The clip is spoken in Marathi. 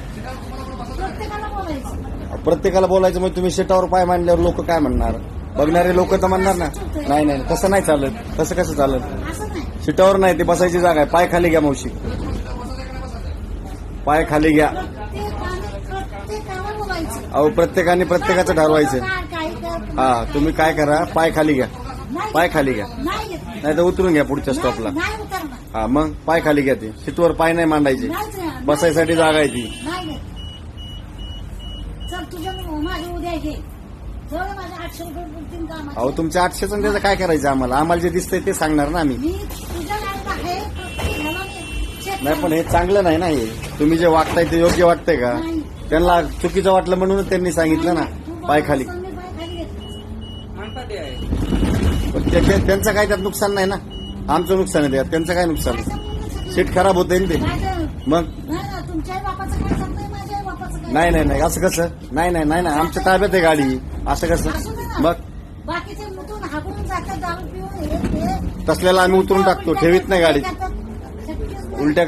प्रत्येकाला बोलायचं. प्रत्येकाला बोलायचं मग तुम्ही सीटावर पाय मांडल्यावर लोक काय म्हणणार? बघणारे लोक तर म्हणणार ना, नाही नाही तसं नाही चालत. तसं कसं चालत? असं नाही. सीटावर नाही, ते बसायची जागा आहे. पाय खाली घ्या मावशी, पाय खाली घ्या. प्रत्येकाला बोलायचं. अहो प्रत्येकाने प्रत्येकाचं ठरवायचं. हा तुम्ही काय करा, पाय खाली घ्या, पाय खाली घ्या, नाही घेत. नाही तर उतरून घ्या पुढच्या स्टॉपला. नाही उतरणार. हा मग पाय खाली घ्या. ते सीटवर पाय नाही मांडायचे, नाही बसायसाठी जागा आहे ती. नाही घेत. चल तुझ्या माझ्या उद्या घे. जवळ माझ्या 800 रुपये पुरतील का आम्हाला? अहो तुमच्या 800 आणि त्याचं काय करायचं आम्हाला? आम्हाला जे दिसतंय ते सांगणार ना आम्ही. मी तुझ्या लायक आहे. प्रत्येकाला check नाही पण हे चांगलं नाही ना. हे तुम्ही जे वागताय ते योग्य वाटतंय का? नाही. त्यांना चुकीचं वाटलं म्हणून त्यांनी सांगितलं ना पाय खाली. मी पाय खाली घेतला. पण त्यांचं काय त्यात नुकसान नाही ना. आमचं नुकसान आहे त्यात, त्यांचं काय नुकसान आहे? सीट खराब होते ना ते. मग नाही तुमच्याही बापाचं काय सांगतोय, माझ्याही बापाचं काय? नाही नाही नाही असं कसं? नाही नाही नाही ना, आमच्या ताब्यात आहे गाडी. असं कसं? असू दे ना. मग बाकीचे मुतून हाकून जातात दारू पिऊन हे ते. तसल्याला आम्ही उतरून टाकतो, ठेवीत नाही गाडी. शक्यच नाही. उलट्या